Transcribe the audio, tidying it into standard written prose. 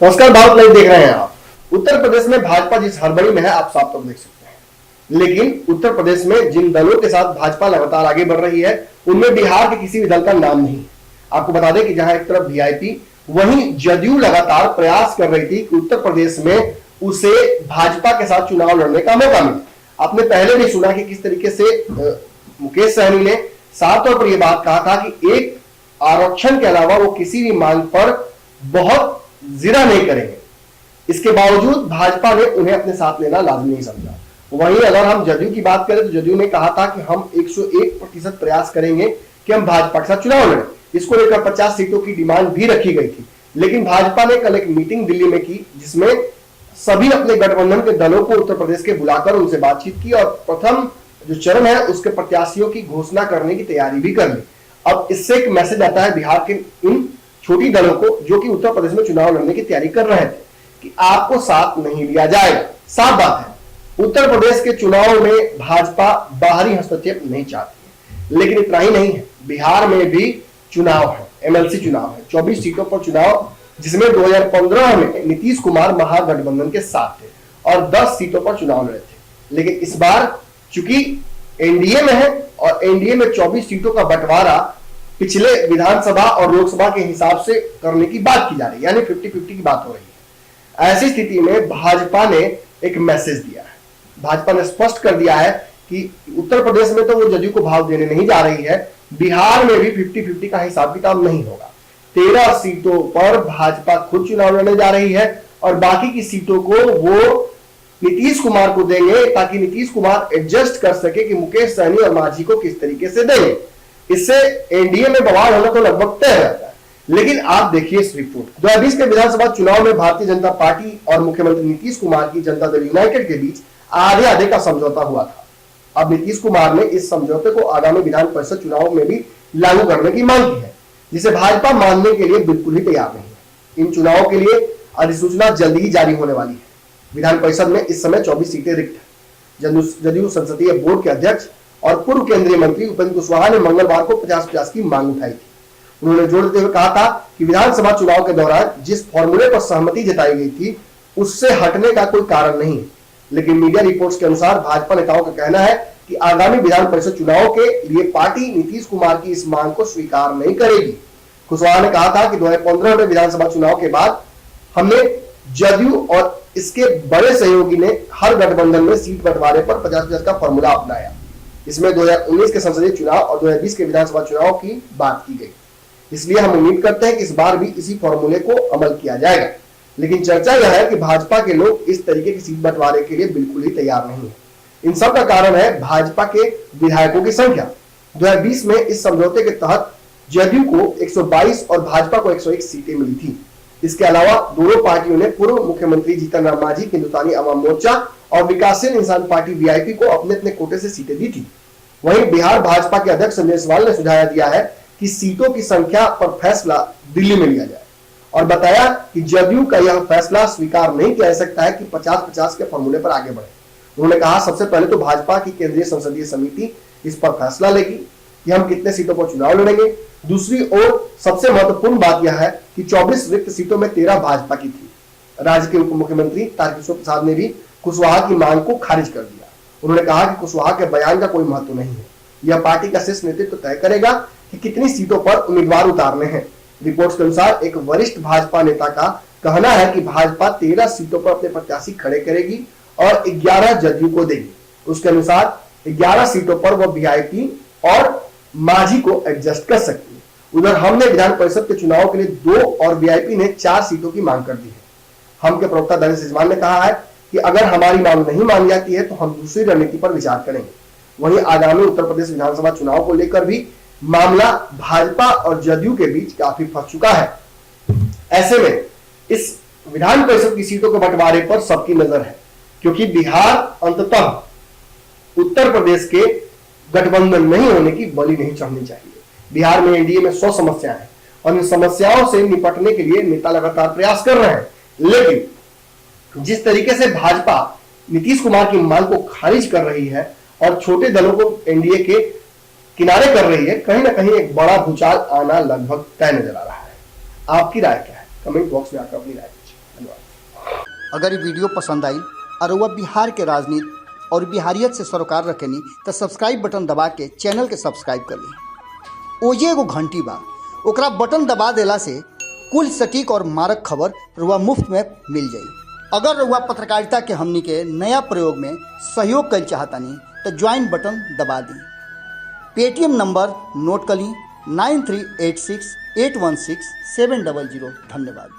नमस्कार, भारत लाइव देख रहे हैं आप। उत्तर प्रदेश में भाजपा जिस हड़बड़ी में है आप साफ तौर देख सकते हैं, लेकिन उत्तर प्रदेश में जिन दलों के साथ भाजपा लगातार आगे बढ़ रही है उनमें बिहार के किसी भी दल का नाम नहीं। आपको बता दें कि जहां एक तरफ वीआईपी, वहीं जदयू लगातार प्रयास कर रही थी कि उत्तर प्रदेश में उसे भाजपा के साथ चुनाव लड़ने का मौका मिले। आपने पहले भी सुना कि किस तरीके से मुकेश सहनी ने साफ तौर पर यह बात कहा था कि एक आरक्षण के अलावा वो किसी भी मांग पर बहुत जिरा नहीं करेंगे। इसके बावजूद भाजपा ने उन्हें अपने साथ लेना लाजमी नहीं समझा। वहीं अगर हम जदयू की बात करें तो जदयू ने कहा था कि हम 101% प्रयास करेंगे कि हम भाजपा के साथ चुनाव लड़ें। इसको लेकर 50 सीटों की डिमांड भी रखी गई थी, लेकिन भाजपा ने कल एक मीटिंग दिल्ली में की जिसमें सभी अपने गठबंधन के दलों को उत्तर प्रदेश के बुलाकर उनसे बातचीत की और प्रथम जो चरण है उसके प्रत्याशियों की घोषणा करने की तैयारी भी कर ली। अब इससे एक मैसेज आता है बिहार के इन छोटी दलों को जो कि उत्तर प्रदेश में चुनाव लड़ने की तैयारी कर रहे थे कि आपको साथ नहीं लिया जाएगा। साफ बात है, उत्तर प्रदेश के चुनाव में भाजपा बाहरी हस्तक्षेप नहीं चाहती है। लेकिन इतना ही नहीं है, बिहार में भी चुनाव है, एमएलसी चुनाव है, 24 सीटों पर चुनाव, जिसमें 2015 में नीतीश कुमार महागठबंधन के साथ थे और 10 सीटों पर चुनाव लड़े थे। लेकिन इस बार चूंकि एनडीए में है और एनडीए में 24 सीटों का बंटवारा पिछले विधानसभा और लोकसभा के हिसाब से करने की बात की जा रही है, यानी 50-50 की बात हो रही है। ऐसी स्थिति में भाजपा ने एक मैसेज दिया है। भाजपा ने स्पष्ट कर दिया है कि उत्तर प्रदेश में तो वो जदयू को भाव देने नहीं जा रही है, बिहार में भी 50-50 का हिसाब किताब नहीं होगा। 13 सीटों पर भाजपा खुद चुनाव लड़ने जा रही है और बाकी की सीटों को वो नीतीश कुमार को देंगे ताकि नीतीश कुमार एडजस्ट कर सके कि मुकेश सहनी और मांझी को किस तरीके से देंगे। इससे एनडीए में बवाल होना तो लगभग तय रहता है। लेकिन आप देखिए इस रिपोर्ट 2020 के विधानसभा चुनाव में भारतीय जनता पार्टी और मुख्यमंत्री नीतीश कुमार की जनता दल यूनाइटेड के बीच आधे आधे का समझौता हुआ था। अब नीतीश कुमार ने इस समझौते को आगामी विधान परिषद चुनाव में भी लागू करने की मांग की है, जिसे भाजपा मानने के लिए बिल्कुल ही तैयार नहीं है। इन चुनावों के लिए अधिसूचना जल्दी ही जारी होने वाली है। विधान परिषद में इस समय 24 सीटें रिक्त है। जदयू संसदीय बोर्ड के अध्यक्ष और पूर्व केंद्रीय मंत्री उपेंद्र कुशवाहा ने मंगलवार को 50-50 की मांग उठाई थी। उन्होंने जोर देते हुए कहा था कि विधानसभा चुनाव के दौरान जिस फॉर्मूले पर सहमति जताई गई थी उससे हटने का कोई कारण नहीं है। लेकिन मीडिया रिपोर्ट्स के अनुसार भाजपा नेताओं का कहना है कि आगामी विधान परिषद चुनाव के लिए पार्टी नीतीश कुमार की इस मांग को स्वीकार नहीं करेगी। कुशवाहा ने कहा था कि 2015 में विधानसभा चुनाव के बाद हमने जदयू और इसके बड़े सहयोगी ने हर गठबंधन में सीट बंटवारे पर 50-50 का फॉर्मूला अपनाया। इसमें 2019 के संसदीय चुनाव और 2020 के विधानसभा चुनाव की बात की गई। इसलिए हम उम्मीद करते हैं कि इस बार भी इसी फॉर्मूले को अमल किया जाएगा। लेकिन चर्चा यह है कि भाजपा के लोग इस तरीके की सीट बंटवारे के लिए बिल्कुल ही तैयार नहीं है। इन सब का कारण है भाजपा के विधायकों की संख्या। 2020 में इस समझौते के तहत जदयू को 122 और भाजपा को 101 सीटें मिली थी। इसके अलावा दोनों पार्टियों ने पूर्व मुख्यमंत्री जीतन राम मांझी, हिंदुस्तानी अवाम मोर्चा और विकासशील इंसान पार्टी वीआईपी को अपने अपने कोटे से सीटें दी थी। वहीं बिहार भाजपा के अध्यक्ष संजय जायसवाल ने सुझाव दिया है कि सीटों की संख्या पर फैसला दिल्ली में लिया जाए और बताया कि जदयू का यह फैसला स्वीकार नहीं किया जा सकता है कि 50-50 के फॉर्मूले पर आगे बढ़े। उन्होंने कहा सबसे पहले तो भाजपा की केंद्रीय संसदीय समिति इस पर फैसला लेगी कि हम कितने सीटों पर चुनाव लड़ेंगे। दूसरी ओर सबसे महत्वपूर्ण बात यह है कि 24 रिक्त सीटों में 13 भाजपा की थी। राज्य के उप मुख्यमंत्री तारकिशोर प्रसाद ने भी कुशवाहा की मांग को खारिज कर दिया। उन्होंने कहा कि कुशवाहा के बयान का कोई महत्व नहीं है, यह पार्टी का शीर्ष नेतृत्व तय करेगा कि कितनी सीटों पर उम्मीदवार उतारने हैं। रिपोर्ट्स के अनुसार एक वरिष्ठ भाजपा नेता का कहना है कि भाजपा 13 सीटों पर अपने प्रत्याशी खड़े करेगी और 11 जदयू को देगी। उसके अनुसार 11 सीटों पर वह वीआईपी और मांझी को एडजस्ट कर सकती है। उधर हमने विधान परिषद के चुनाव के लिए 2 और वीआईपी ने 4 सीटों की मांग कर दी है। हम के प्रवक्ता दनिश रिजवान ने कहा है कि अगर हमारी मांग नहीं मानी जाती है तो हम दूसरी रणनीति पर विचार करेंगे। वहीं आगामी उत्तर प्रदेश विधानसभा चुनाव को लेकर भी मामला भाजपा और जदयू के बीच काफी फंस चुका है। ऐसे में इस विधान परिषद की सीटों के बंटवारे पर सबकी नजर है, क्योंकि बिहार अंततः उत्तर प्रदेश के गठबंधन नहीं होने की बलि नहीं चढ़नी चाहिए। बिहार में एनडीए में 100 समस्याएं हैं और इन समस्याओं से निपटने के लिए नेता लगातार प्रयास कर रहे हैं। लेकिन जिस तरीके से भाजपा नीतीश कुमार की मांग को खारिज कर रही है और छोटे दलों को एनडीए के किनारे कर रही है, कहीं ना कहीं एक बड़ा भूचाल आना लगभग तय नजर आ रहा है। आपकी राय क्या है? कमेंट बॉक्स में आकर अपनी राय दीजिए। धन्यवाद। अगर ये वीडियो पसंद आई और वह बिहार के राजनीति और बिहारियत से सरोकार रखेनी तो सब्सक्राइब बटन दबा के चैनल के सब्सक्राइब कर ली। ओजे एगो घंटी बा, ओकरा बटन दबा देला से कुल सटीक और मारक खबर रुआ मुफ्त में मिल जाई। अगर रुआ पत्रकारिता के हमनी के नया प्रयोग में सहयोग कर चाहतानी तो ज्वाइन बटन दबा दी। पेटीएम नंबर नोट कर ली 9386816700। धन्यवाद।